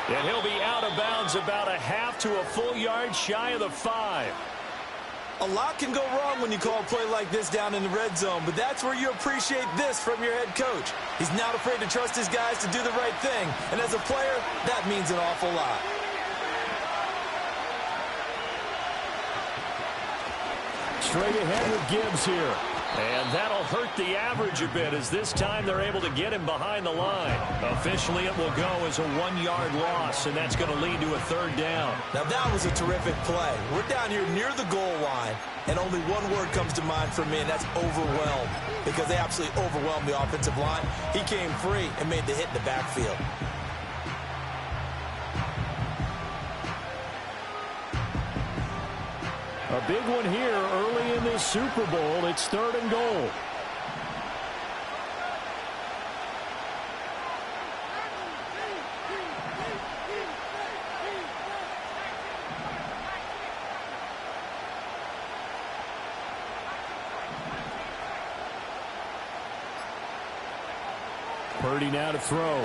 And he'll be out of bounds about a half to a full yard shy of the 5. A lot can go wrong when you call a play like this down in the red zone, but that's where you appreciate this from your head coach. He's not afraid to trust his guys to do the right thing, and as a player, that means an awful lot. Straight ahead with Gibbs here. And that'll hurt the average a bit as this time they're able to get him behind the line. Officially, it will go as a 1-yard loss, and that's going to lead to a 3rd down. Now, that was a terrific play. We're down here near the goal line, and only one word comes to mind for me, and that's overwhelmed, because they absolutely overwhelmed the offensive line. He came free and made the hit in the backfield. A big one here early in this Super Bowl. It's 3rd and goal. Purdy now to throw.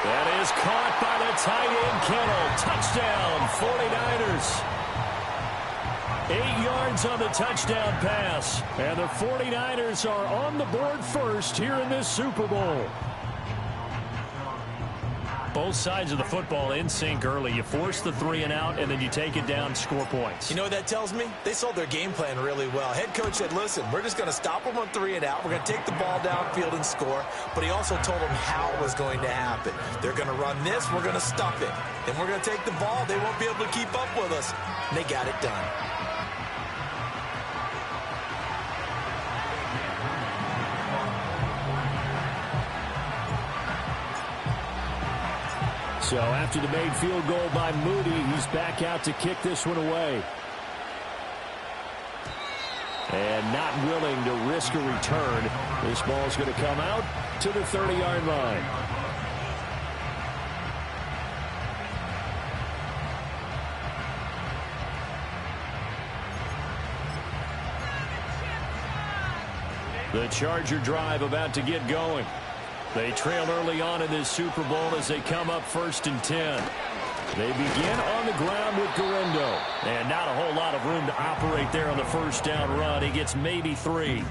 That is caught by the tight end, Kittle. Touchdown, 49ers. 8 yards on the touchdown pass. And the 49ers are on the board first here in this Super Bowl. Both sides of the football in sync early. You force the 3 and out, and then you take it down, score points. You know what that tells me? They sold their game plan really well. Head coach said, listen, we're just going to stop them on 3 and out. We're going to take the ball downfield and score. But he also told them how it was going to happen. They're going to run this. We're going to stop it. Then we're going to take the ball. They won't be able to keep up with us. And they got it done. So after the made field goal by Moody, he's back out to kick this one away. And not willing to risk a return. This ball's going to come out to the 30-yard line. The Charger drive about to get going. They trail early on in this Super Bowl as they come up 1st and 10. They begin on the ground with Guerendo. And not a whole lot of room to operate there on the 1st down run. He gets maybe 3.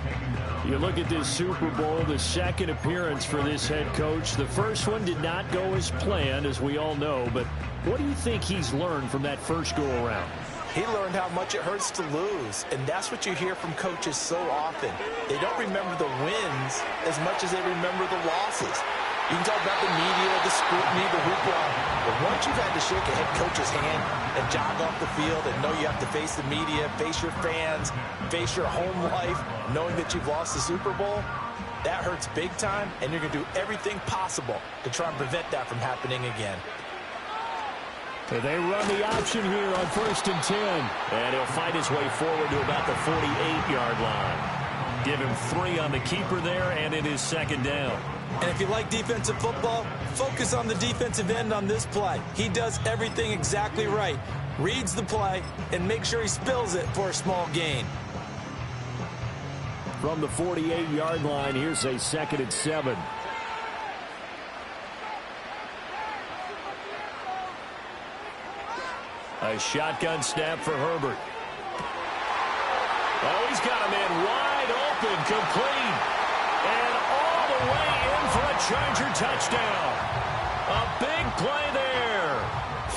You look at this Super Bowl, the 2nd appearance for this head coach. The first one did not go as planned, as we all know. But what do you think he's learned from that first go-around? He learned how much it hurts to lose, and that's what you hear from coaches so often. They don't remember the wins as much as they remember the losses. You can talk about the media, the scrutiny, the hoopla, but once you've had to shake a head coach's hand and jog off the field and know you have to face the media, face your fans, face your home life, knowing that you've lost the Super Bowl, that hurts big time, and you're going to do everything possible to try and prevent that from happening again. They run the option here on 1st and 10. And he'll fight his way forward to about the 48-yard line. Give him 3 on the keeper there, and it is 2nd down. And if you like defensive football, focus on the defensive end on this play. He does everything exactly right. Reads the play and makes sure he spills it for a small gain. From the 48-yard line, here's a 2nd and 7. A shotgun snap for Herbert. Oh, he's got a man wide open, complete. And all the way in for a Charger touchdown. A big play there.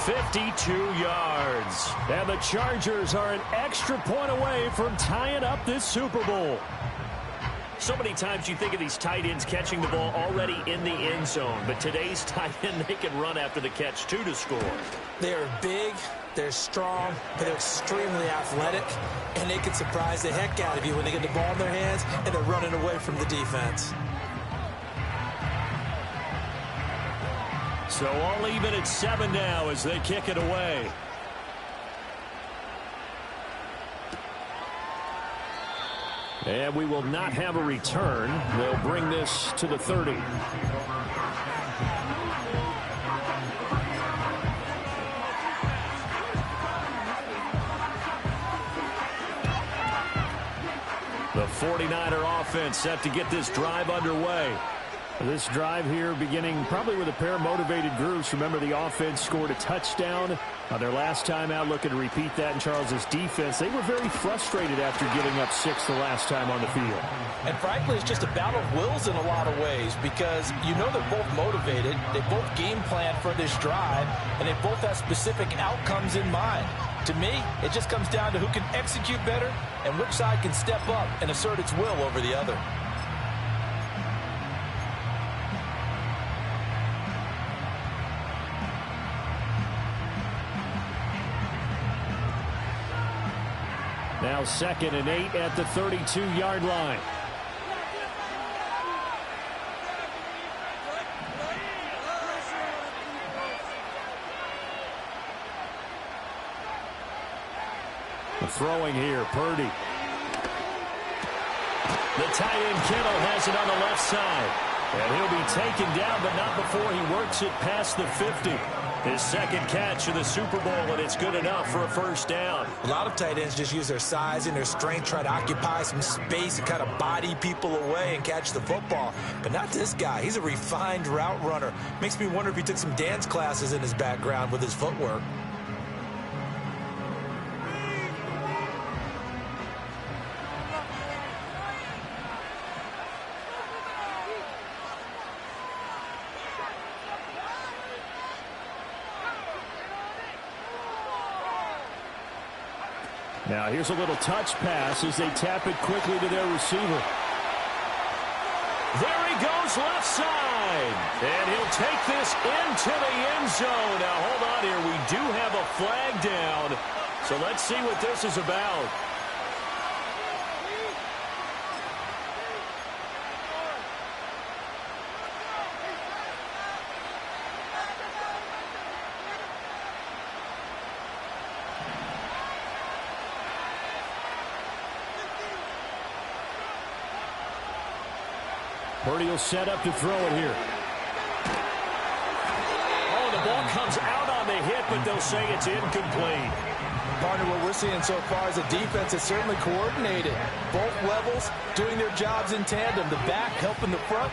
52 yards. And the Chargers are an extra point away from tying up this Super Bowl. So many times you think of these tight ends catching the ball already in the end zone. But today's tight end, they can run after the catch, too, to score. They are big, they're strong, but they're extremely athletic. And they can surprise the heck out of you when they get the ball in their hands and they're running away from the defense. So all even at 7 now as they kick it away. And we will not have a return. They'll bring this to the 30. The 49er offense set to get this drive underway. This drive here beginning probably with a pair of motivated groups. Remember, the offense scored a touchdown on their last time out, looking to repeat that in Charles's defense. They were very frustrated after giving up 6 the last time on the field. And frankly, it's just a battle of wills in a lot of ways because you know they're both motivated. They both game plan for this drive, and they both have specific outcomes in mind. To me, it just comes down to who can execute better and which side can step up and assert its will over the other. Now 2nd and 8 at the 32-yard line. Throwing here, Purdy. The tight end Kittle has it on the left side. And he'll be taken down, but not before he works it past the 50. His second catch of the Super Bowl, and it's good enough for a first down. A lot of tight ends just use their size and their strength, try to occupy some space and kind of body people away and catch the football. But not this guy. He's a refined route runner. Makes me wonder if he took some dance classes in his background with his footwork. Now here's a little touch pass as they tap it quickly to their receiver. There he goes left side. And he'll take this into the end zone. Now hold on here. We do have a flag down. So let's see what this is about. Purdy will set up to throw it here. Oh, the ball comes out on the hit, but they'll say it's incomplete. Partner, what we're seeing so far is a defense that's certainly coordinated. Both levels doing their jobs in tandem. The back helping the front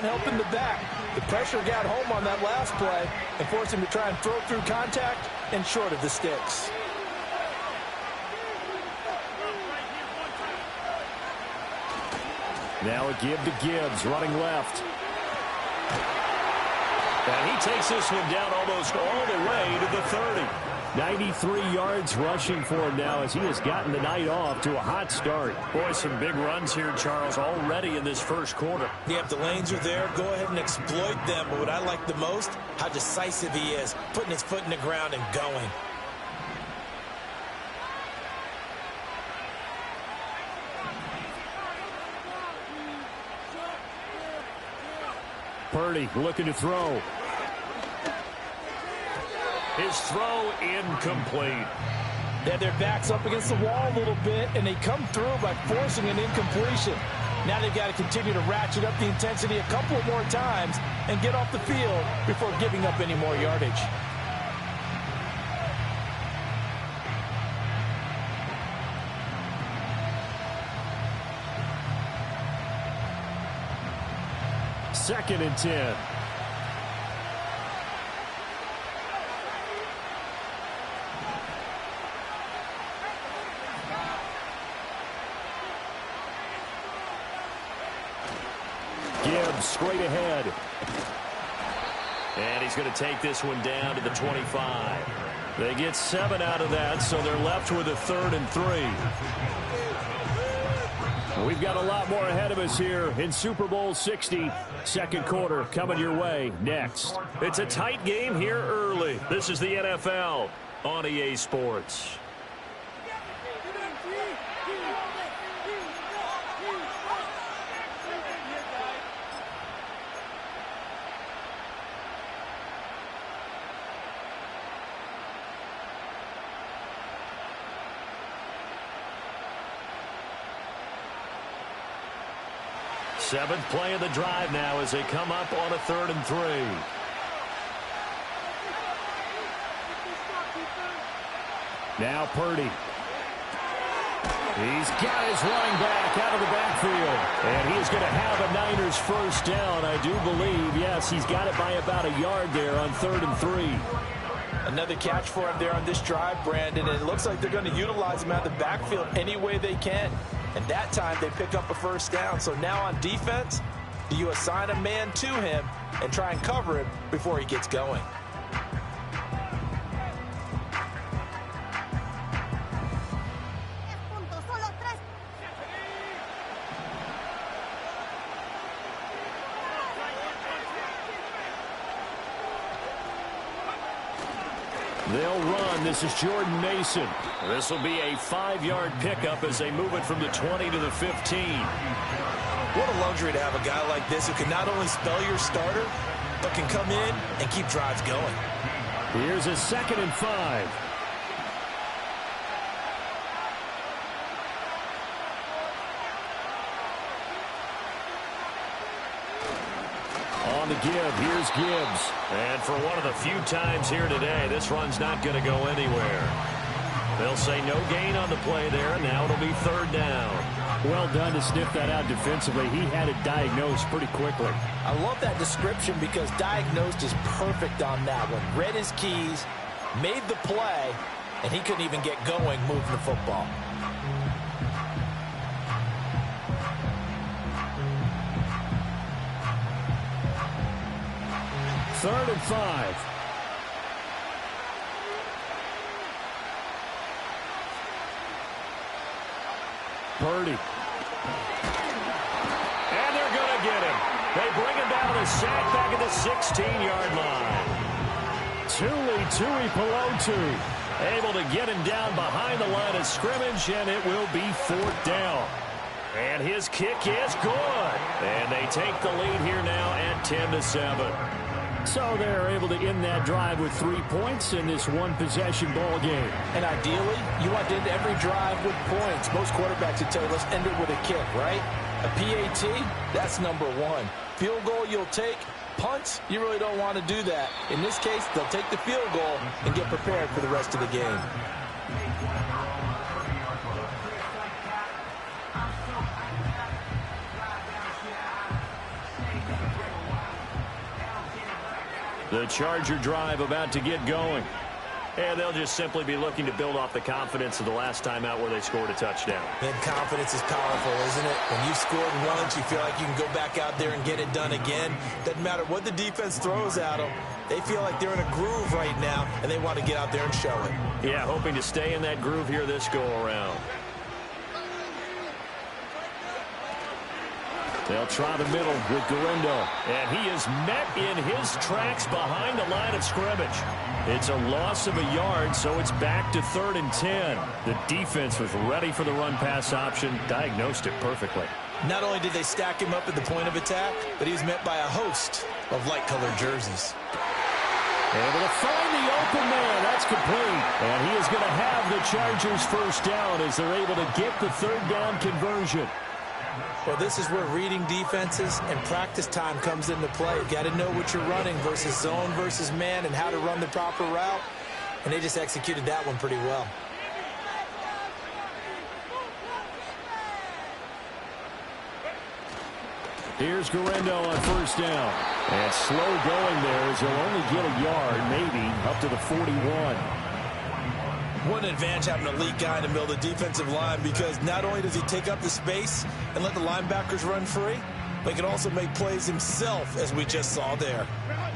helping the back. The pressure got home on that last play and forced him to try and throw through contact and short of the sticks. Now a give to Gibbs, running left. And he takes this one down almost all the way to the 30. 93 yards rushing for him now as he has gotten the night off to a hot start. Boy, some big runs here, Charles, already in this first quarter. Yeah, if the lanes are there, go ahead and exploit them. But what I like the most, how decisive he is, putting his foot in the ground and going. Purdy looking to throw. His throw incomplete. Yeah, their back's up against the wall a little bit, and they come through by forcing an incompletion. Now they've got to continue to ratchet up the intensity a couple more times and get off the field before giving up any more yardage. Second and 10. Gibbs straight ahead. And he's going to take this one down to the 25. They get 7 out of that, so they're left with a 3rd and 3. We've got a lot more ahead of us here in Super Bowl 60. Second quarter coming your way next. It's a tight game here early. This is the NFL on EA Sports. Seventh play of the drive now as they come up on a 3rd and 3. Now Purdy. He's got his running back out of the backfield. And he is going to have a Niners first down, I do believe. Yes, he's got it by about a yard there on 3rd and 3. Another catch for him there on this drive, Brandon. And it looks like they're going to utilize him out of the backfield any way they can. And that time they pick up a first down. So now on defense, do you assign a man to him and try and cover him before he gets going? They'll run. This is Jordan Mason. This will be a 5-yard pickup as they move it from the 20 to the 15. What a luxury to have a guy like this who can not only spell your starter, but can come in and keep drives going. Here's a 2nd and 5. On the give, here's Gibbs. And for one of the few times here today, this run's not going to go anywhere. They'll say no gain on the play there, and now it'll be 3rd down. Well done to sniff that out defensively. He had it diagnosed pretty quickly. I love that description because diagnosed is perfect on that one. Read his keys, made the play, and he couldn't even get going moving the football. Third and 5. Purdy. And they're going to get him. They bring him down the sack back at the 16-yard line. Tuipulotu able to get him down behind the line of scrimmage, and it will be 4th down. And his kick is good. And they take the lead here now at 10-7. So they're able to end that drive with 3 points in this one-possession ball game. And ideally, you want to end every drive with points. Most quarterbacks would tell you, let's end it with a kick, right? A PAT, that's number 1. Field goal you'll take. Punts, you really don't want to do that. In this case, they'll take the field goal and get prepared for the rest of the game. The Charger drive about to get going. And they'll just simply be looking to build off the confidence of the last time out where they scored a touchdown. And confidence is powerful, isn't it? When you've scored once, you feel like you can go back out there and get it done again. Doesn't matter what the defense throws at them. They feel like they're in a groove right now, and they want to get out there and show it. Yeah, hoping to stay in that groove here this go-around. They'll try the middle with Guerendo. And he is met in his tracks behind the line of scrimmage. It's a loss of a yard, so it's back to 3rd and 10. The defense was ready for the run-pass option, diagnosed it perfectly. Not only did they stack him up at the point of attack, but he was met by a host of light-colored jerseys. Able to find the open man. That's complete. And he is going to have the Chargers first down as they're able to get the 3rd down conversion. Well, this is where reading defenses and practice time comes into play. You've got to know what you're running versus zone versus man and how to run the proper route. And they just executed that one pretty well. Here's Guerendo on first down. And slow going there as he'll only get a yard, maybe, up to the 41. What an advantage having an elite guy in the middle of the defensive line, because not only does he take up the space and let the linebackers run free, but he can also make plays himself, as we just saw there.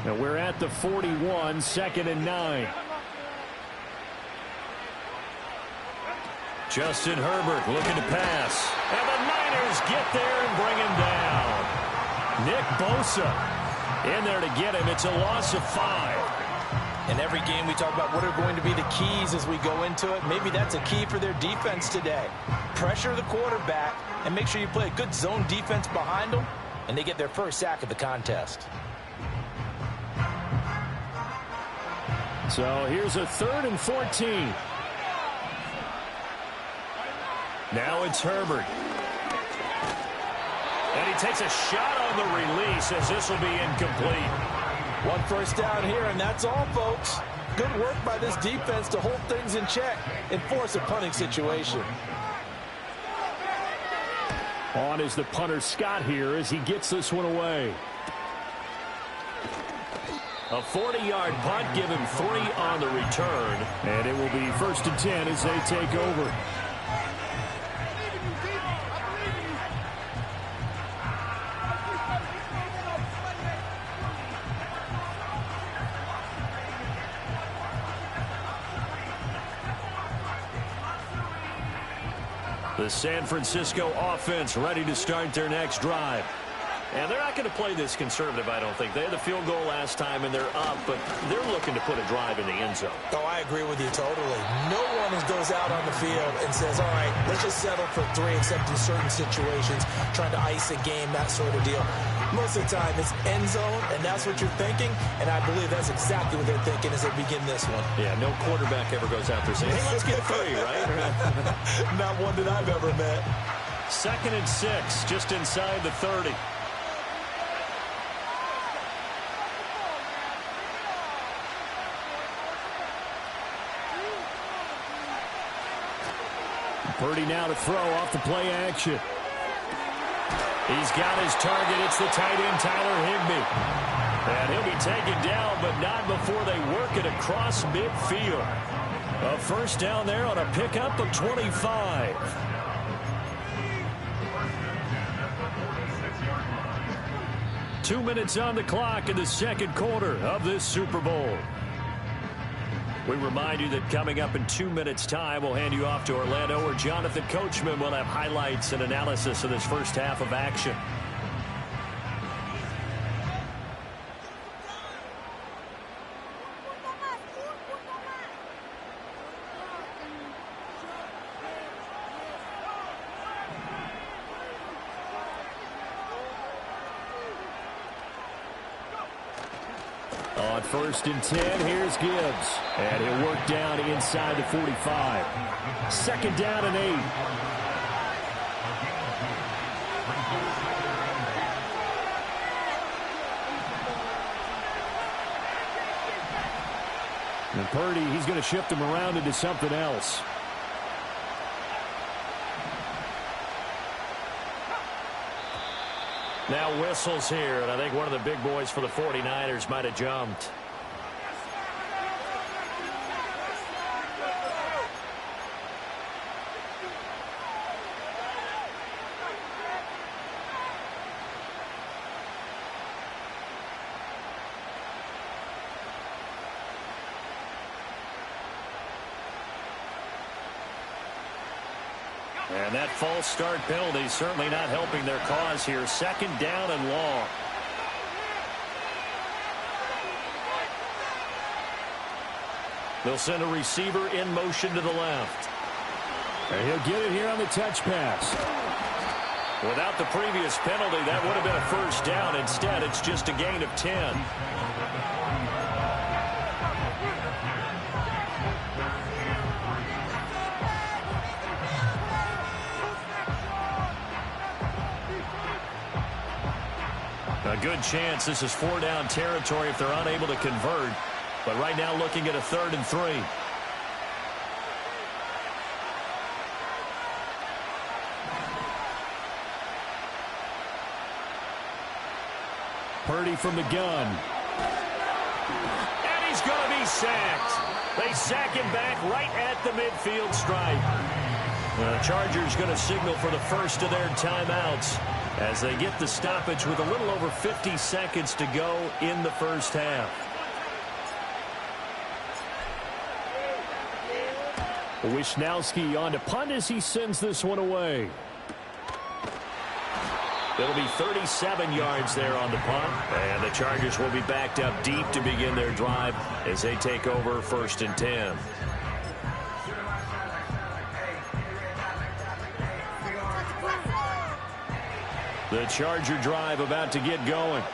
Now we're at the 41, 2nd and 9. Justin Herbert looking to pass. And the Niners get there and bring him down. Nick Bosa in there to get him. It's a loss of 5. In every game we talk about what are going to be the keys as we go into it. Maybe that's a key for their defense today. Pressure the quarterback and make sure you play a good zone defense behind them, and they get their first sack of the contest. So here's a 3rd and 14. Now it's Herbert. And he takes a shot on the release as this will be incomplete. One first down here, and that's all, folks. Good work by this defense to hold things in check and force a punting situation. On is the punter Scott here as he gets this one away. A 40-yard punt, give him 3 on the return. And it will be 1st and 10 as they take over. The San Francisco offense ready to start their next drive. And they're not going to play this conservative, I don't think. They had the field goal last time, and they're up, but they're looking to put a drive in the end zone. Oh, I agree with you totally. No one goes out on the field and says, all right, let's just settle for 3, except in certain situations, trying to ice a game, that sort of deal. Most of the time, it's end zone, and that's what you're thinking, and I believe that's exactly what they're thinking as they begin this one. Yeah, no quarterback ever goes out there saying, hey, let's get 3, right? Not one that I've ever met. 2nd and 6, just inside the 30. Purdy now to throw off the play action. He's got his target. It's the tight end, Tyler Higbee. And he'll be taken down, but not before they work it across midfield. A first down there on a pickup of 25. Two minutes on the clock in the second quarter of this Super Bowl. We remind you that coming up in 2 minutes' time, we'll hand you off to Orlando, where Jonathan Coachman will have highlights and analysis of this first half of action. On 1st and 10, here's Gibbs. And he'll work down inside the 45. 2nd down and 8. And Purdy, he's going to shift him around into something else. Now whistles here, and I think one of the big boys for the 49ers might have jumped. And that false start penalty certainly not helping their cause here. 2nd down and long. They'll send a receiver in motion to the left. And he'll get it here on the touch pass. Without the previous penalty, that would have been a first down. Instead, it's just a gain of 10. A good chance this is 4-down territory if they're unable to convert. But right now looking at a 3rd and 3. Purdy from the gun. And he's going to be sacked. They sack him back right at the midfield stripe. The Chargers going to signal for the first of their timeouts as they get the stoppage with a little over 50 seconds to go in the first half. Wisnowski on to punt as he sends this one away. It'll be 37 yards there on the punt, and the Chargers will be backed up deep to begin their drive as they take over 1st and 10. The Charger drive about to get going.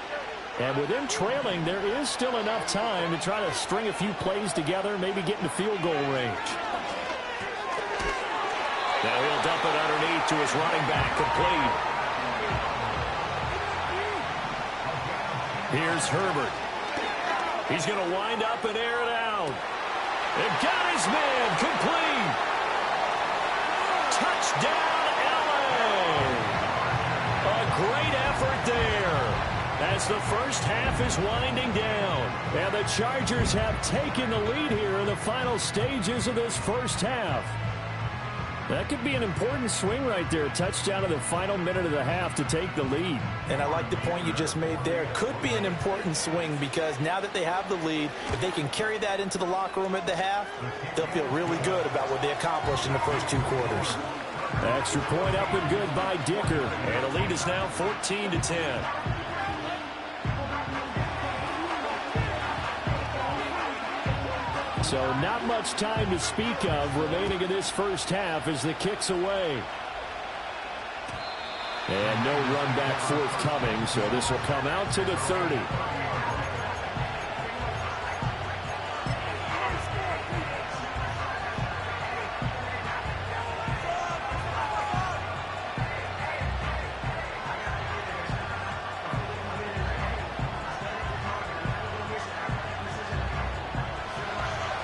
And with them trailing, there is still enough time to try to string a few plays together, maybe get into field goal range. Now he'll dump it underneath to his running back, complete. Here's Herbert. He's going to wind up and air it out. And got his man, complete. Touchdown, LA. as the first half is winding down. And the Chargers have taken the lead here in the final stages of this first half. That could be an important swing right there. Touchdown in the final minute of the half to take the lead. And I like the point you just made there. Could be an important swing because now that they have the lead, if they can carry that into the locker room at the half, they'll feel really good about what they accomplished in the first 2 quarters. Extra point up and good by Dicker. And the lead is now 14-10. So not much time to speak of remaining in this first half as the kick's away. And no run back forthcoming, so this will come out to the 30.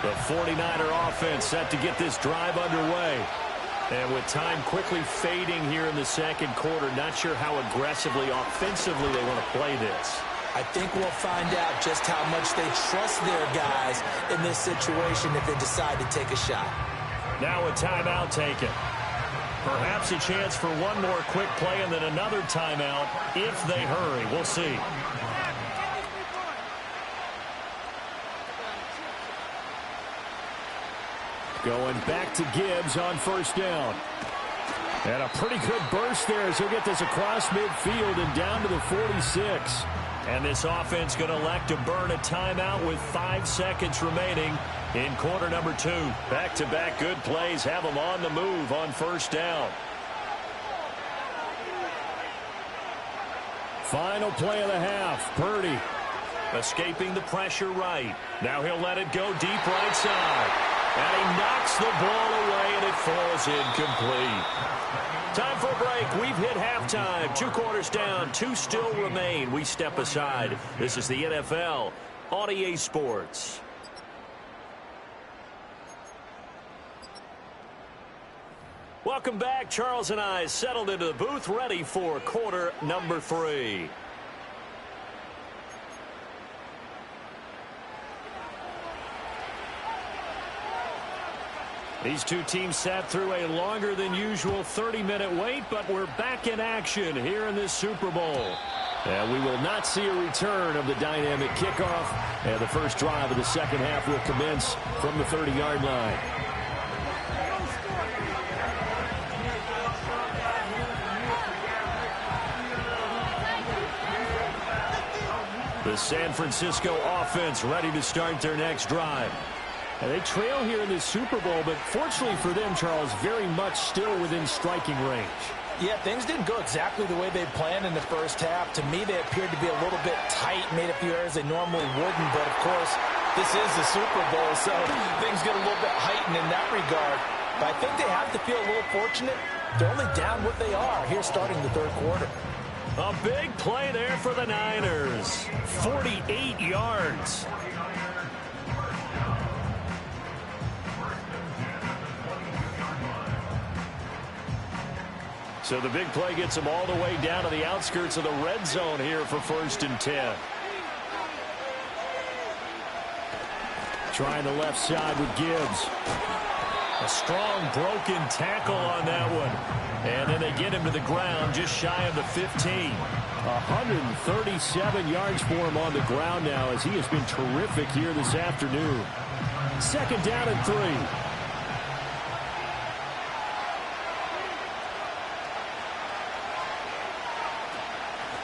The 49er offense set to get this drive underway. And with time quickly fading here in the second quarter, not sure how aggressively, offensively they want to play this. I think we'll find out just how much they trust their guys in this situation if they decide to take a shot. Now a timeout taken. Perhaps a chance for one more quick play and then another timeout if they hurry. We'll see. Going back to Gibbs on first down. And a pretty good burst there as he'll get this across midfield and down to the 46. And this offense going to elect to burn a timeout with 5 seconds remaining in quarter number 2. Back-to-back good plays have them on the move on first down. Final play of the half. Purdy escaping the pressure right. Now he'll let it go deep right side. And he knocks the ball away, and it falls incomplete. Time for a break. We've hit halftime. 2 quarters down. 2 still remain. We step aside. This is the NFL on EA Sports. Welcome back. Charles and I settled into the booth, ready for quarter number 3. These two teams sat through a longer than usual 30-minute wait, but we're back in action here in this Super Bowl. And we will not see a return of the dynamic kickoff. And the first drive of the second half will commence from the 30-yard line. The San Francisco offense ready to start their next drive. And they trail here in this Super Bowl, but fortunately for them, Charles, very much still within striking range. Yeah, things didn't go exactly the way they planned in the first half. To me, they appeared to be a little bit tight, made a few errors they normally wouldn't. But, of course, this is the Super Bowl, so things get a little bit heightened in that regard. But I think they have to feel a little fortunate. They're only down what they are here starting the third quarter. A big play there for the Niners. 48 yards. So the big play gets them all the way down to the outskirts of the red zone here for 1st and 10. Trying the left side with Gibbs. A strong broken tackle on that one. And then they get him to the ground just shy of the 15. 137 yards for him on the ground now as he has been terrific here this afternoon. 2nd down and 3.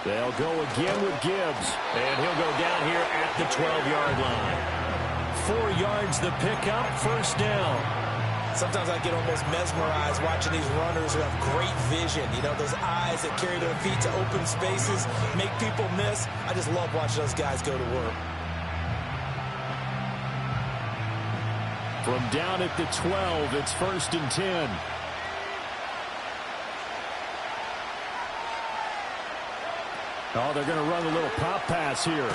They'll go again with Gibbs. And he'll go down here at the 12-yard line. 4 yards the pickup, 1st down. Sometimes I get almost mesmerized watching these runners who have great vision. You know, those eyes that carry their feet to open spaces, make people miss. I just love watching those guys go to work. From down at the 12, it's 1st and 10. Oh, they're going to run a little pop pass here.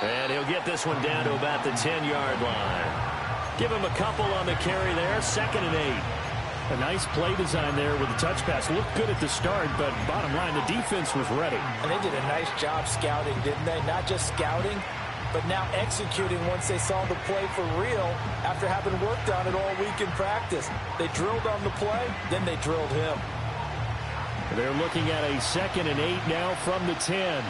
And he'll get this one down to about the 10-yard line. Give him a couple on the carry there. 2nd and 8. A nice play design there with the touch pass. Looked good at the start, but bottom line, the defense was ready. And they did a nice job scouting, didn't they? Not just scouting, but now executing once they saw the play for real after having worked on it all week in practice. They drilled on the play, then they drilled him. They're looking at a 2nd and 8 now from the 10.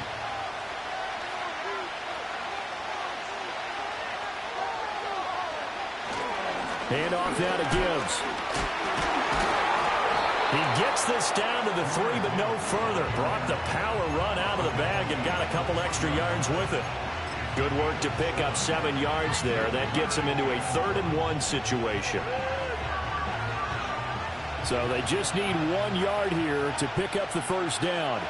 Hand off now to Gibbs. He gets this down to the 3, but no further. Brought the power run out of the bag and got a couple extra yards with it. Good work to pick up 7 yards there. That gets him into a 3rd and 1 situation. So they just need 1 yard here to pick up the first down.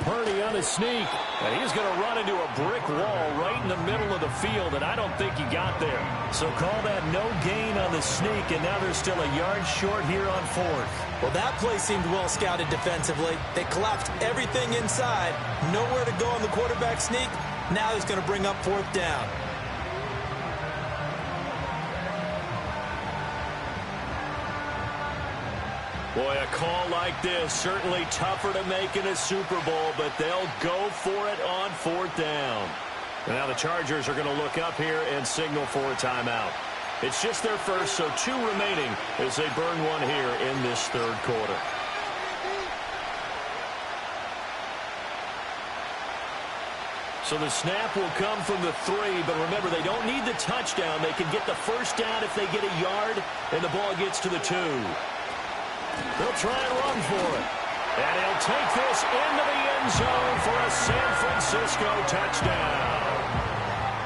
Purdy on a sneak, and he's going to run into a brick wall right in the middle of the field, and I don't think he got there. So call that no gain on the sneak, and now they're still a yard short here on 4th. Well, that play seemed well scouted defensively. They collapsed everything inside. Nowhere to go on the quarterback sneak. Now he's going to bring up 4th down. Boy, a call like this, certainly tougher to make in a Super Bowl, but they'll go for it on 4th down. And now the Chargers are going to look up here and signal for a timeout. It's just their first, so 2 remaining as they burn one here in this 3rd quarter. So the snap will come from the 3, but remember, they don't need the touchdown. They can get the first down if they get a yard, and the ball gets to the 2. They'll try and run for it. And he'll take this into the end zone for a San Francisco touchdown.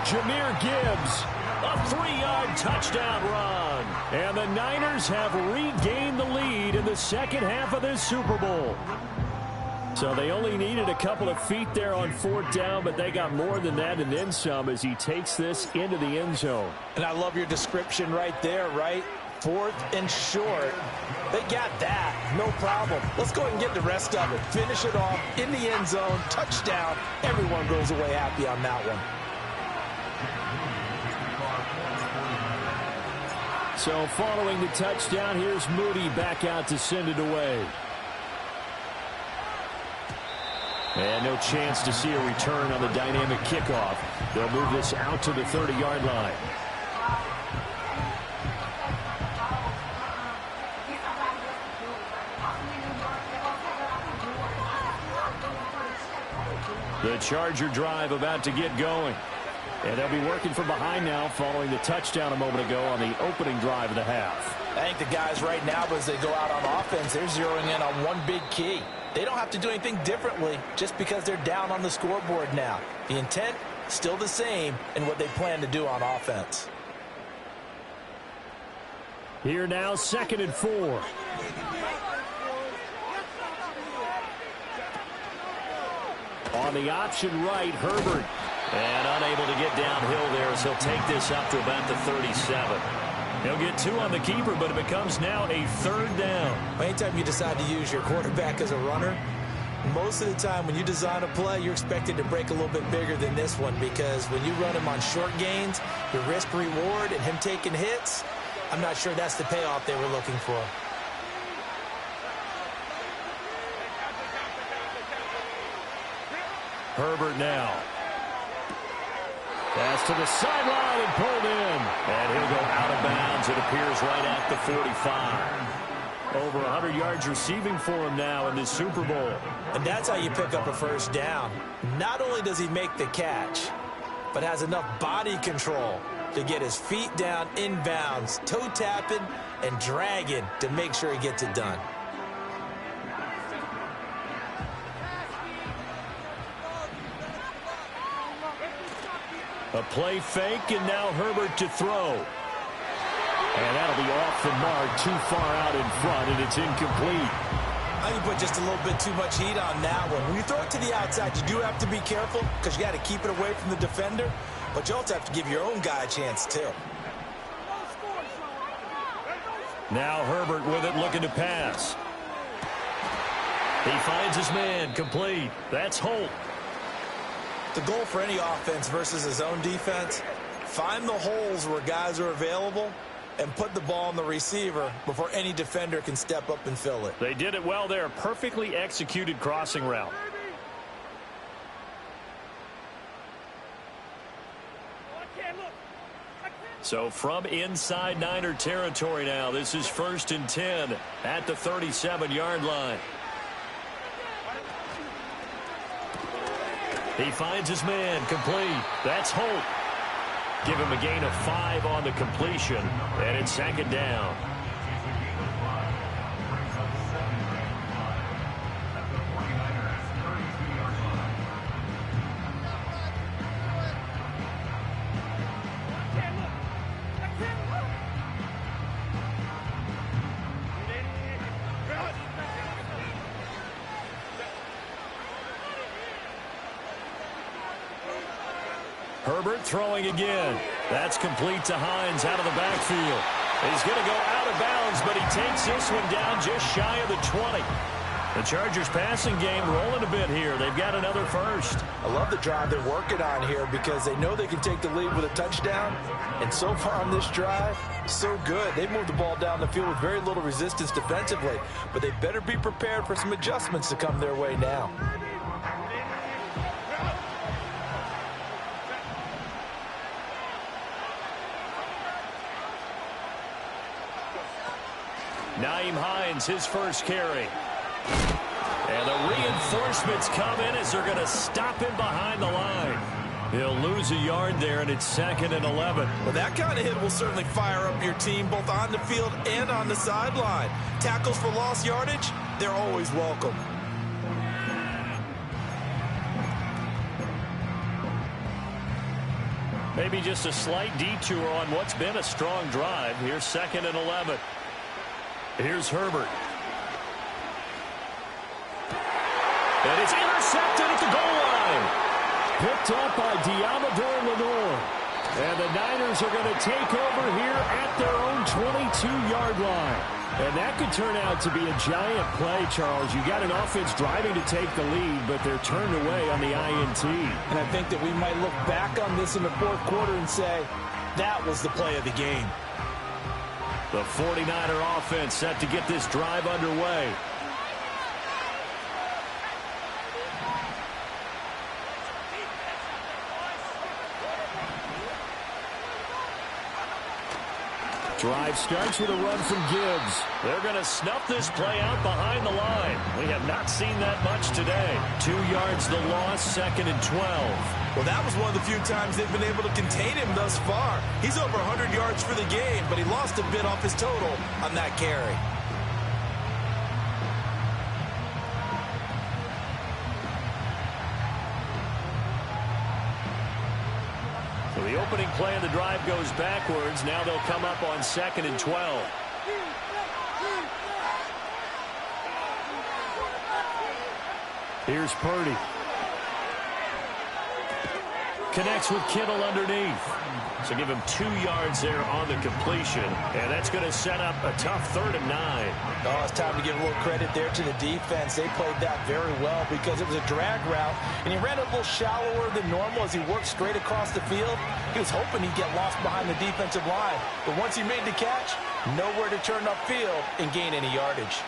Jahmyr Gibbs, a 3-yard touchdown run. And the Niners have regained the lead in the second half of this Super Bowl. So they only needed a couple of feet there on 4th down, but they got more than that and then some as he takes this into the end zone. And I love your description right there, right? 4th and short. They got that. No problem. Let's go ahead and get the rest of it. Finish it off in the end zone. Touchdown. Everyone goes away happy on that one. So following the touchdown, here's Moody back out to send it away. And no chance to see a return on the dynamic kickoff. They'll move this out to the 30-yard line. The Charger drive about to get going. And they'll be working from behind now following the touchdown a moment ago on the opening drive of the half. I think the guys right now, as they go out on offense, they're zeroing in on one big key. They don't have to do anything differently just because they're down on the scoreboard now. The intent, still the same in what they plan to do on offense. Here now, 2nd and 4. On the option right, Herbert. And unable to get downhill there as he'll take this up to about the 37. He'll get 2 on the keeper, but it becomes now a 3rd down. Anytime you decide to use your quarterback as a runner, most of the time when you design a play, you're expected to break a little bit bigger than this one, because when you run him on short gains, your risk-reward and him taking hits, I'm not sure that's the payoff they were looking for. Herbert now. Pass to the sideline and pulled in. And he'll go out of bounds. It appears right at the 45. Over 100 yards receiving for him now in this Super Bowl. And that's how you pick up a first down. Not only does he make the catch, but has enough body control to get his feet down inbounds, toe tapping and dragging to make sure he gets it done. A play fake, and now Herbert to throw. And that'll be off the mark, too far out in front, and it's incomplete. I think you put just a little bit too much heat on that one. When you throw it to the outside, you do have to be careful because you got to keep it away from the defender, but you also have to give your own guy a chance too. Now Herbert with it, looking to pass. He finds his man, complete. That's Holt. The goal for any offense versus his own defense, find the holes where guys are available and put the ball on the receiver before any defender can step up and fill it. They did it well there. Perfectly executed crossing route. So from inside Niner territory now, this is 1st and 10 at the 37-yard line. He finds his man, complete. That's Holt. Give him a gain of 5 on the completion, and it's 2nd down. Herbert throwing again. That's complete to Hines out of the backfield. He's going to go out of bounds, but he takes this one down just shy of the 20. The Chargers passing game rolling a bit here. They've got another first. I love the drive they're working on here because they know they can take the lead with a touchdown. And so far on this drive, so good. They moved the ball down the field with very little resistance defensively. But they better be prepared for some adjustments to come their way now. Nyheim Hines, his first carry. And the reinforcements come in as they're going to stop him behind the line. He'll lose a yard there, and it's 2nd and 11. Well, that kind of hit will certainly fire up your team both on the field and on the sideline. Tackles for lost yardage, they're always welcome. Maybe just a slight detour on what's been a strong drive. Here's 2nd and 11. Here's Herbert. And it's intercepted at the goal line. Picked up by Deommodore Lenoir. And the Niners are going to take over here at their own 22-yard line. And that could turn out to be a giant play, Charles. You got an offense driving to take the lead, but they're turned away on the INT. And I think that we might look back on this in the 4th quarter and say, that was the play of the game. The 49er offense set to get this drive underway. Drive starts with a run from Gibbs. They're going to snuff this play out behind the line. We have not seen that much today. 2 yards the loss, 2nd and 12. Well, that was one of the few times they've been able to contain him thus far. He's over 100 yards for the game, but he lost a bit off his total on that carry. So the opening play of the drive goes backwards. Now they'll come up on 2nd and 12. Here's Purdy. Connects with Kittle underneath. So give him 2 yards there on the completion. And that's going to set up a tough 3rd and 9. Oh, it's time to give a little credit there to the defense. They played that very well because it was a drag route. And he ran a little shallower than normal as he worked straight across the field. He was hoping he'd get lost behind the defensive line. But once he made the catch, nowhere to turn upfield and gain any yardage.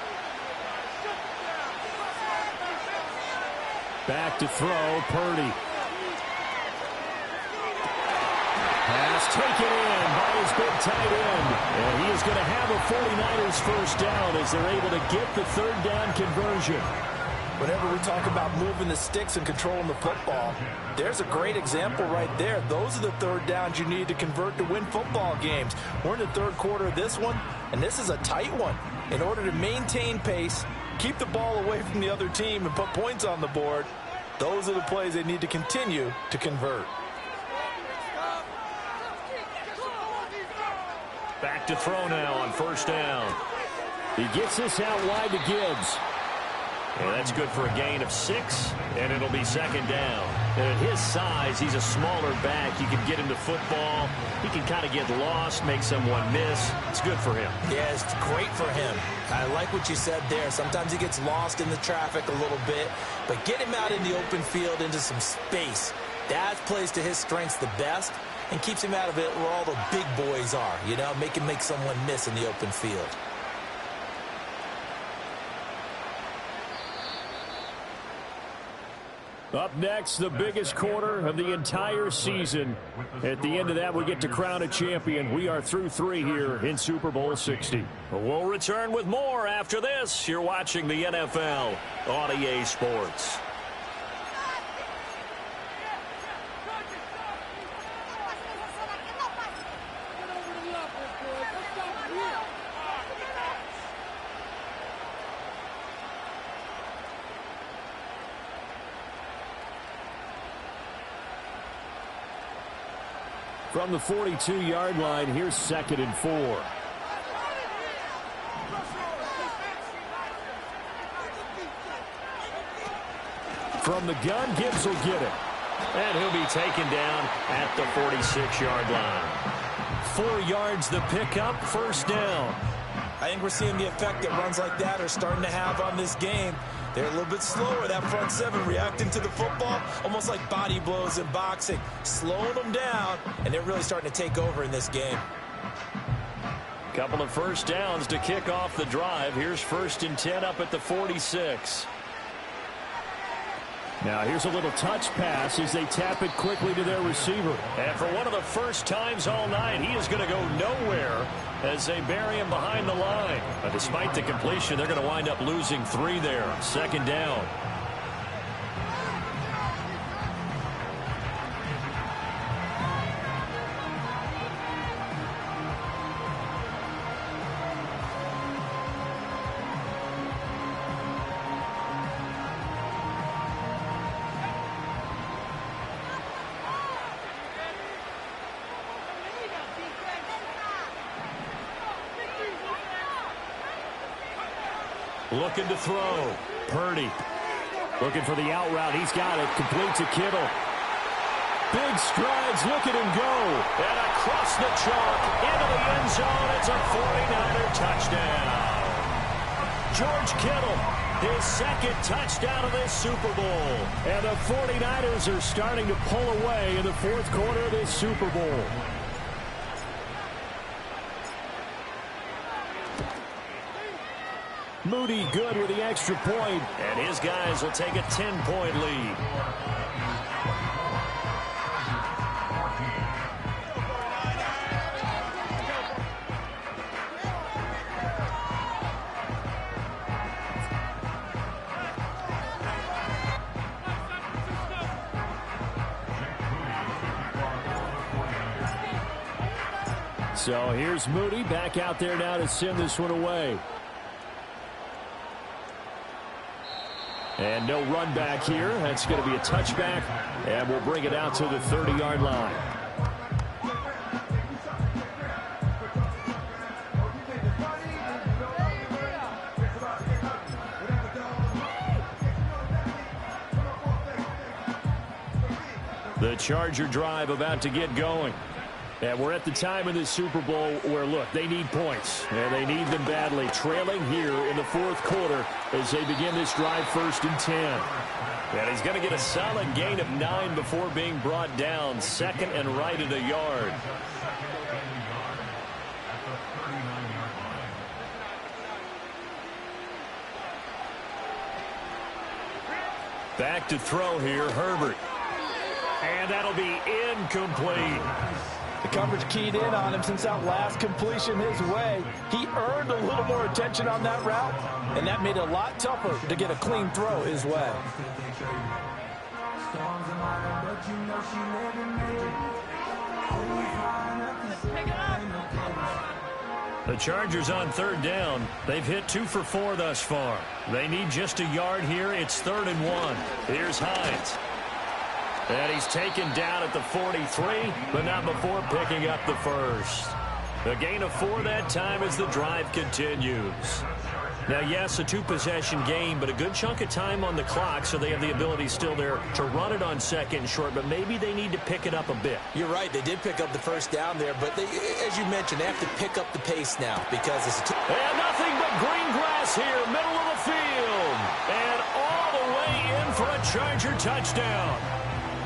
Back to throw, Purdy. Pass taken in by his big tight end. And he is going to have a 49ers first down as they're able to get the 3rd down conversion. Whenever we talk about moving the sticks and controlling the football, there's a great example right there. Those are the 3rd downs you need to convert to win football games. We're in the 3rd quarter of this one, and this is a tight one. In order to maintain pace, keep the ball away from the other team, and put points on the board, those are the plays they need to continue to convert. Back to throw now on 1st down. He gets this out wide to Gibbs. And that's good for a gain of 6, and it'll be 2nd down. And at his size, he's a smaller back. You can get into football. He can kind of get lost, make someone miss. It's good for him. Yeah, it's great for him. I like what you said there. Sometimes he gets lost in the traffic a little bit, but get him out in the open field into some space. That plays to his strengths the best and keeps him out of it where all the big boys are, you know, make him make someone miss in the open field. Up next, the biggest quarter of the entire season. At the end of that, we get to crown a champion. We are through 3 here in Super Bowl 60. We'll return with more after this. You're watching the NFL on EA Sports. From the 42-yard line, here's 2nd and 4. From the gun, Gibbs will get it. And he'll be taken down at the 46-yard line. 4 yards the pickup, first down. I think we're seeing the effect that runs like that are starting to have on this game. They're a little bit slower, that front seven, reacting to the football, almost like body blows in boxing, slowing them down, and they're really starting to take over in this game. Couple of first downs to kick off the drive. Here's 1st and 10 up at the 46. Now here's a little touch pass as they tap it quickly to their receiver. And for one of the first times all night, he is going to go nowhere as they bury him behind the line. But despite the completion, they're going to wind up losing 3 there. 2nd down. Looking to throw. Purdy. Looking for the out route. He's got it. Complete to Kittle. Big strides. Look at him go. And across the chalk into the end zone. It's a 49er touchdown. George Kittle, his 2nd touchdown of this Super Bowl. And the 49ers are starting to pull away in the 4th quarter of this Super Bowl. Moody good with the extra point, and his guys will take a 10-point lead. So here's Moody back out there now to send this one away. And no run back here. That's going to be a touchback, and we'll bring it out to the 30-yard line. The Charger drive about to get going. And we're at the time in the Super Bowl where, look, they need points. And they need them badly. Trailing here in the 4th quarter as they begin this drive 1st and 10. And he's going to get a solid gain of 9 before being brought down. 2nd and right at a yard. Back to throw here, Herbert. And that'll be incomplete. The coverage keyed in on him since that last completion his way. He earned a little more attention on that route, and that made it a lot tougher to get a clean throw his way. The Chargers on 3rd down. They've hit 2 for 4 thus far. They need just a yard here. It's 3rd and 1. Here's Hines. And he's taken down at the 43, but not before picking up the first. A gain of 4 that time as the drive continues. Now, yes, a two-possession game, but a good chunk of time on the clock, so they have the ability still there to run it on second and short, but maybe they need to pick it up a bit. You're right. They did pick up the first down there, but they, as you mentioned, they have to pick up the pace now because it's and nothing but green grass here, middle of the field, and all the way in for a Charger touchdown.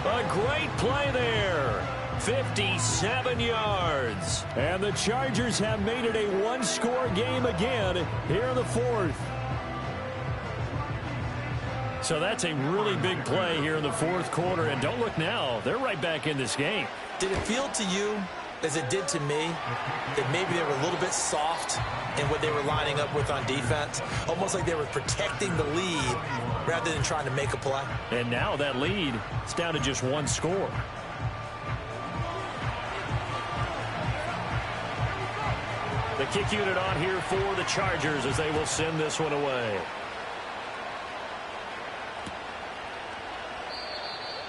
A great play there. 57 yards. And the Chargers have made it a one-score game again here in the fourth. So that's a really big play here in the fourth quarter. And don't look now. They're right back in this game. Did it feel to you, as it did to me, that maybe they were a little bit soft in what they were lining up with on defense? Almost like they were protecting the lead rather than trying to make a play. And now that lead is down to just one score. The kick unit on here for the Chargers as they will send this one away.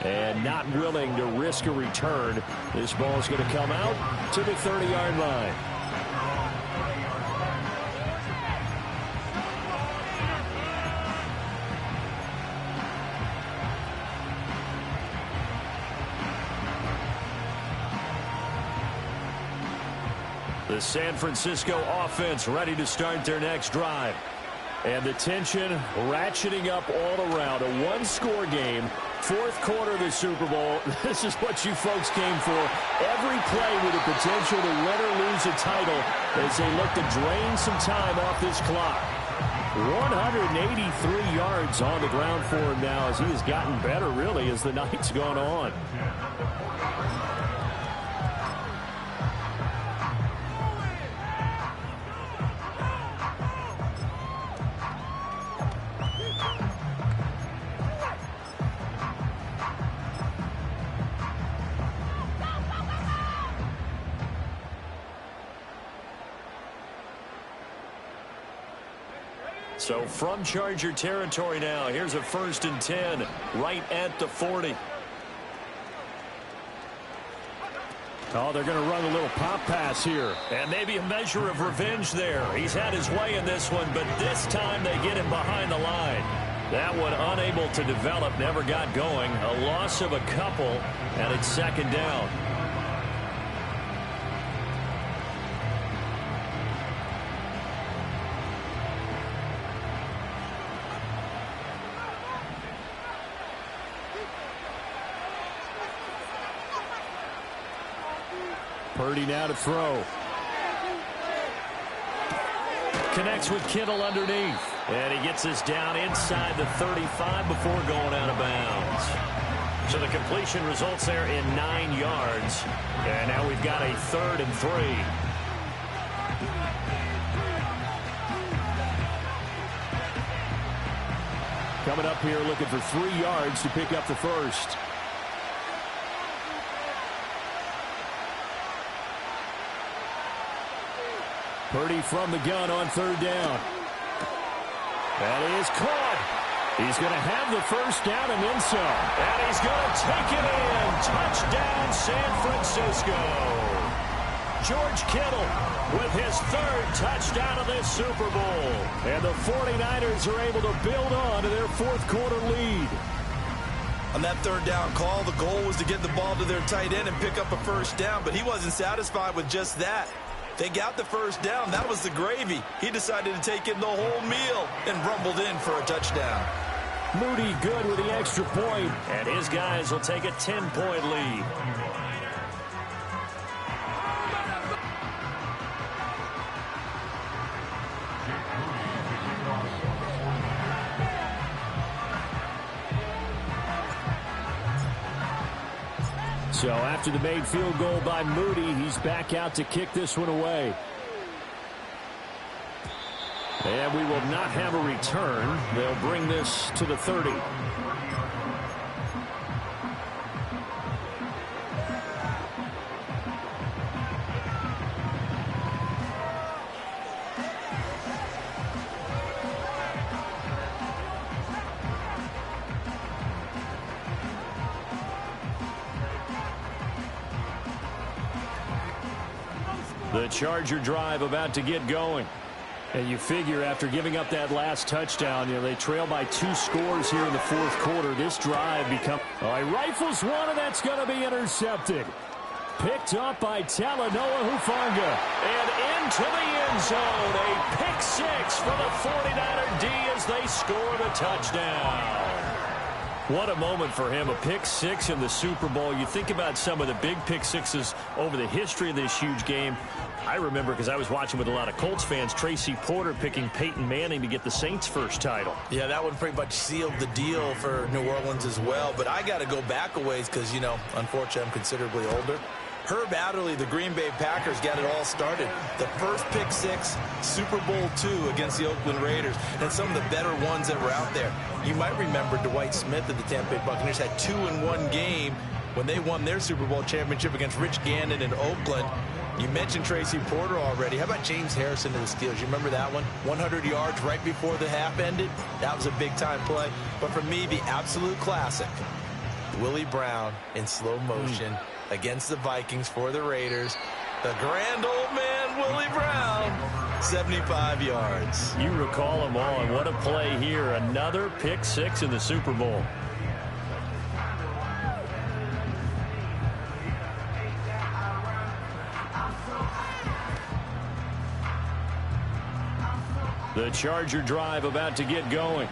And not willing to risk a return. This ball is going to come out to the 30-yard line. The San Francisco offense ready to start their next drive. And the tension ratcheting up all around. A one-score game, fourth quarter of the Super Bowl. This is what you folks came for. Every play with the potential to win or lose a title as they look to drain some time off this clock. 183 yards on the ground for him now as he has gotten better, really, as the night's gone on. So from Charger territory now, here's a 1st and 10 right at the 40. Oh, they're going to run a little pop pass here. And maybe a measure of revenge there. He's had his way in this one, but this time they get him behind the line. That one unable to develop, never got going. A loss of a couple, and it's 2nd down. Purdy now to throw. Connects with Kittle underneath. And he gets this down inside the 35 before going out of bounds. So the completion results there in 9 yards. And now we've got a 3rd and 3. Coming up here looking for 3 yards to pick up the first. Purdy from the gun on 3rd down. That is caught. He's going to have the first down and then some. And he's going to take it in. Touchdown, San Francisco. George Kittle with his 3rd touchdown of this Super Bowl. And the 49ers are able to build on to their fourth quarter lead. On that 3rd down call, the goal was to get the ball to their tight end and pick up a first down, but he wasn't satisfied with just that. They got the first down. That was the gravy. He decided to take in the whole meal and rumbled in for a touchdown. Moody good with the extra point, and his guys will take a 10-point lead. So after the made field goal by Moody, he's back out to kick this one away. And we will not have a return. They'll bring this to the 30. The Charger drive about to get going. And you figure after giving up that last touchdown, they trail by 2 scores here in the fourth quarter. This drive becomes... All right, rifles one, and that's going to be intercepted. Picked up by Talanoa Hufanga. And into the end zone. A pick 6 for the 49er D as they score the touchdown. What a moment for him, a pick 6 in the Super Bowl. You think about some of the big pick 6s over the history of this huge game. I remember, because I was watching with a lot of Colts fans, Tracy Porter picking Peyton Manning to get the Saints' first title. Yeah, that one pretty much sealed the deal for New Orleans as well. But I got to go back a ways because, unfortunately, I'm considerably older. Herb Adderley, the Green Bay Packers, got it all started. The first pick 6, Super Bowl II against the Oakland Raiders, and some of the better ones that were out there. You might remember Dwight Smith of the Tampa Bay Buccaneers had 2 in one game when they won their Super Bowl championship against Rich Gannon in Oakland. You mentioned Tracy Porter already. How about James Harrison of the Steelers? You remember that one? 100 yards right before the half ended? That was a big-time play. But for me, the absolute classic, Willie Brown in slow motion against the Vikings for the Raiders. The grand old man, Willie Brown, 75 yards. You recall them all, and what a play here. Another pick 6 in the Super Bowl. The Charger drive about to get going.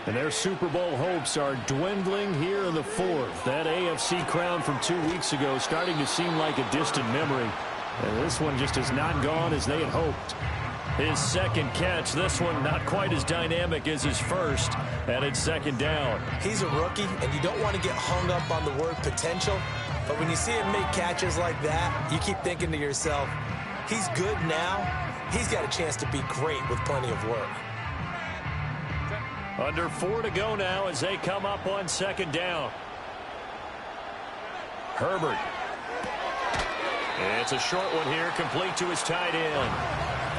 And their Super Bowl hopes are dwindling here in the fourth. That AFC crown from 2 weeks ago starting to seem like a distant memory. And this one just has not gone as they had hoped. His second catch, this one not quite as dynamic as his first, and it's second down. He's a rookie, and you don't want to get hung up on the word potential. But when you see him make catches like that, you keep thinking to yourself, he's good now. He's got a chance to be great with plenty of work. Under 4 to go now as they come up on second down. Herbert. It's a short one here, complete to his tight end.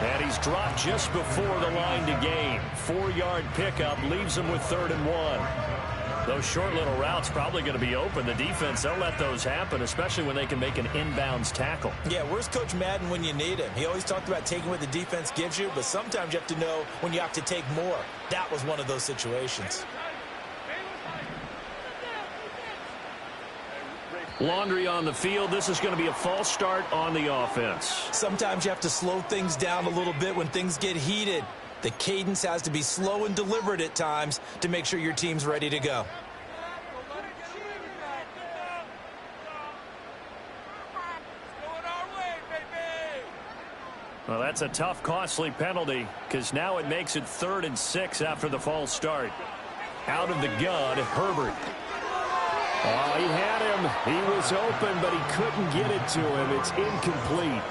And he's dropped just before the line to gain. 4-yard pickup leaves him with 3rd and 1. Those short little routes probably going to be open. The defense, they'll let those happen, especially when they can make an inbounds tackle. Yeah, where's Coach Madden when you need him? He always talked about taking what the defense gives you, but sometimes you have to know when you have to take more. That was one of those situations. Laundry on the field. This is going to be a false start on the offense. Sometimes you have to slow things down a little bit when things get heated. The cadence has to be slow and deliberate at times to make sure your team's ready to go. Well, that's a tough, costly penalty because now it makes it 3rd and 6 after the false start. Out of the gun, Herbert. Oh, he had him. He was open, but he couldn't get it to him. It's incomplete.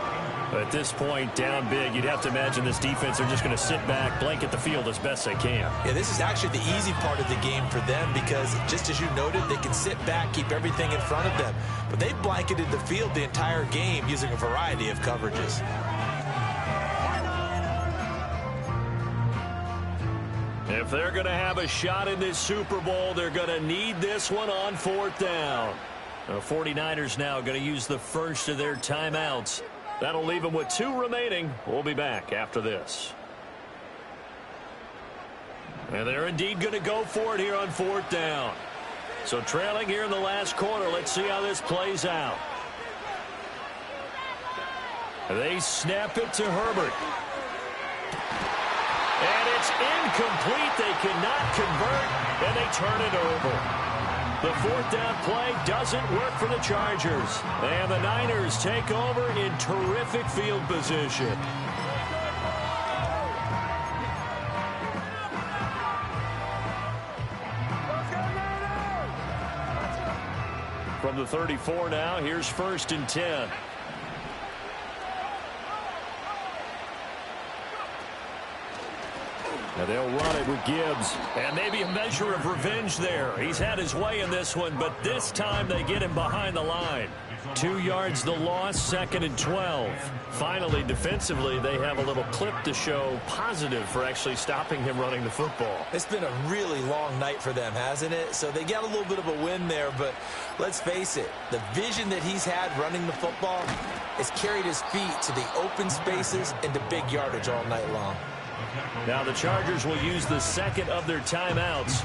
At this point, down big, you'd have to imagine this defense are just going to sit back, blanket the field as best they can. Yeah, this is actually the easy part of the game for them because, just as you noted, they can sit back, keep everything in front of them. But they blanketed the field the entire game using a variety of coverages. If they're going to have a shot in this Super Bowl, they're going to need this one on 4th down. The 49ers now going to use the first of their timeouts. That'll leave them with 2 remaining. We'll be back after this. And they're indeed going to go for it here on 4th down. So trailing here in the last quarter. Let's see how this plays out. They snap it to Herbert. And it's incomplete. They cannot convert, and they turn it over. The 4th down play doesn't work for the Chargers. And the Niners take over in terrific field position. From the 34 now, here's 1st and 10. And they'll run it with Gibbs. And maybe a measure of revenge there. He's had his way in this one, but this time they get him behind the line. 2 yards the loss, 2nd and 12. Finally, defensively, they have a little clip to show positive for actually stopping him running the football. It's been a really long night for them, hasn't it? So they got a little bit of a win there, but let's face it, the vision that he's had running the football has carried his feet to the open spaces and to big yardage all night long. Now the Chargers will use the second of their timeouts.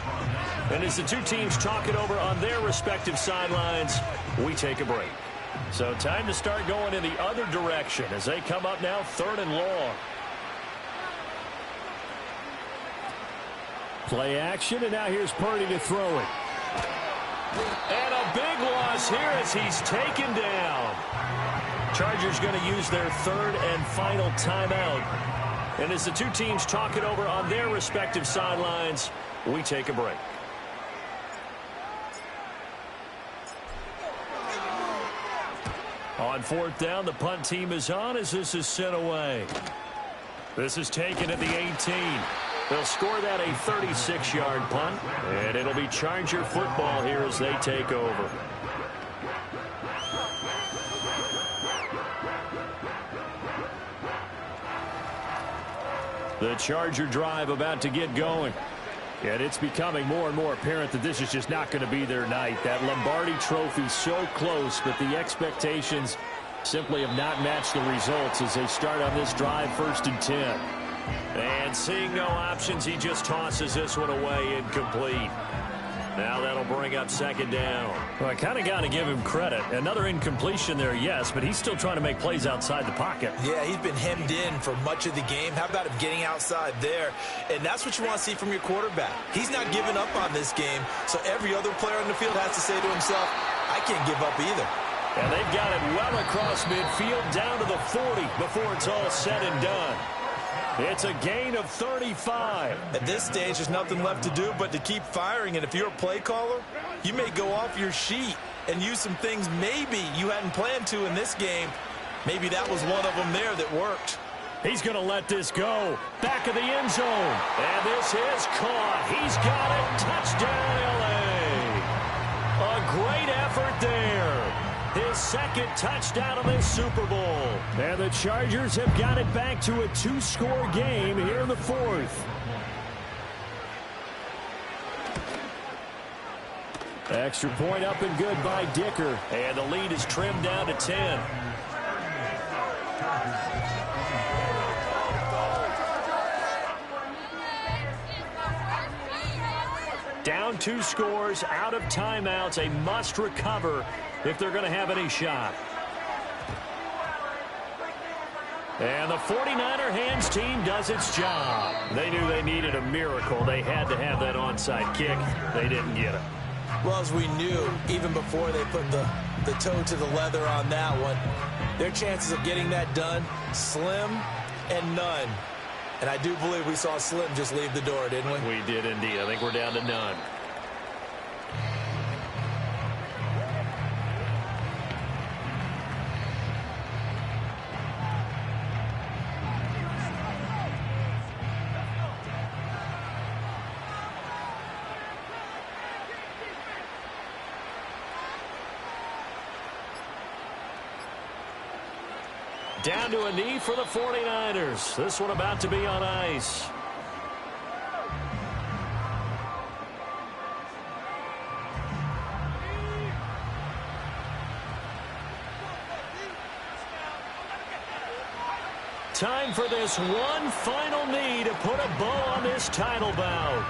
And as the two teams talk it over on their respective sidelines, we take a break. So time to start going in the other direction as they come up now 3rd and long. Play action, and now here's Purdy to throw it. And a big loss here as he's taken down. Chargers going to use their 3rd and final timeout. And as the two teams talk it over on their respective sidelines, we take a break. On 4th down, the punt team is on as this is sent away. This is taken at the 18. They'll score that a 36-yard punt, and it'll be Charger football here as they take over. The Charger drive about to get going. And it's becoming more and more apparent that this is just not going to be their night. That Lombardi Trophy so close, but the expectations simply have not matched the results as they start on this drive 1st and 10. And seeing no options, he just tosses this one away incomplete. Now that'll bring up 2nd down. Well, I kind of got to give him credit. Another incompletion there, yes, but he's still trying to make plays outside the pocket. Yeah, he's been hemmed in for much of the game. How about him getting outside there? And that's what you want to see from your quarterback. He's not giving up on this game, so every other player on the field has to say to himself, I can't give up either. And they've got it well across midfield down to the 40 before it's all said and done. It's a gain of 35. At this stage, there's nothing left to do but to keep firing. And if you're a play caller, you may go off your sheet and use some things maybe you hadn't planned to in this game. Maybe that was one of them there that worked. He's going to let this go. Back of the end zone. And this is caught. He's got it. Touchdown, L.A. A great effort there. His 2nd touchdown of this Super Bowl. And the Chargers have got it back to a 2-score game here in the 4th. Extra point up and good by Dicker. And the lead is trimmed down to 10. Down 2 scores, out of timeouts, a must recover if they're going to have any shot. And the 49er hands team does its job. They knew they needed a miracle. They had to have that onside kick. They didn't get it. Well, as we knew, even before they put the toe to the leather on that one, their chances of getting that done, slim and none. And I do believe we saw Slim just leave the door, didn't we? We did indeed. I think we're down to none. Down to a knee for the 49ers. This one about to be on ice. Time for this one final knee to put a bow on this title bout.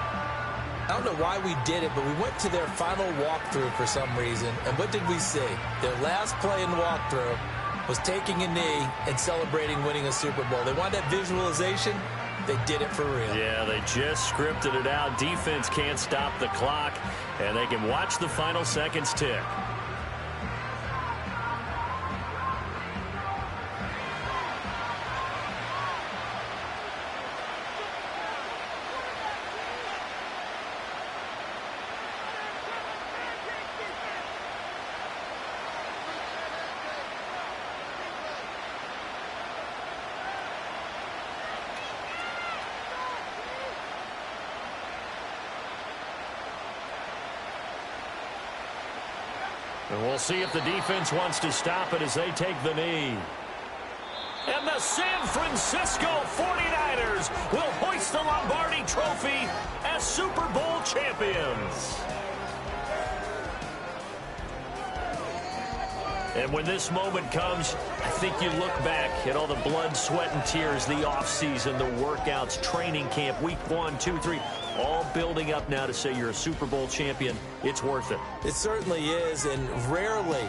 I don't know why we did it, but we went to their final walkthrough for some reason. And what did we see? Their last play in walkthrough was taking a knee and celebrating winning a Super Bowl. They wanted that visualization. They did it for real. Yeah, they just scripted it out. Defense can't stop the clock, and they can watch the final seconds tick. And we'll see if the defense wants to stop it as they take the knee. And the San Francisco 49ers will hoist the Lombardi Trophy as Super Bowl champions. And when this moment comes, I think you look back at all the blood, sweat, and tears, the offseason, the workouts, training camp, week 1, 2, 3, all building up now to say you're a Super Bowl champion. It's worth it. It certainly is, and rarely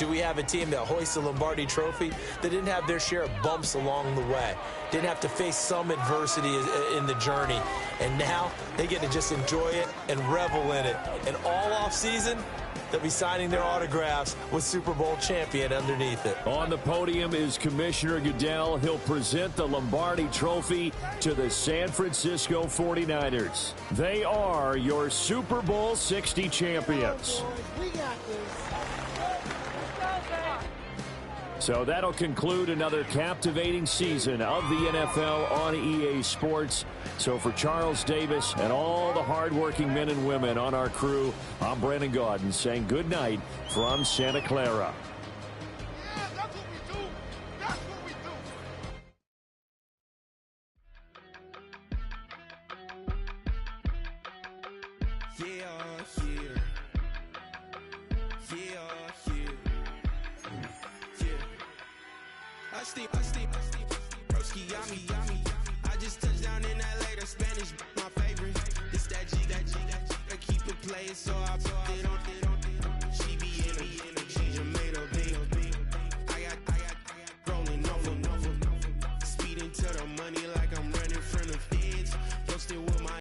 do we have a team that hoists the Lombardi Trophy that didn't have their share of bumps along the way, didn't have to face some adversity in the journey, and now they get to just enjoy it and revel in it. And all offseason, they'll be signing their autographs with Super Bowl champion underneath it. On the podium is Commissioner Goodell. He'll present the Lombardi Trophy to the San Francisco 49ers. They are your Super Bowl 60 champions. So that'll conclude another captivating season of the NFL on EA Sports. So for Charles Davis and all the hardworking men and women on our crew, I'm Brandon Gaudin saying good night from Santa Clara. I just touched down in LA, the Spanish, my favorite. This that G, I keep it playing, so I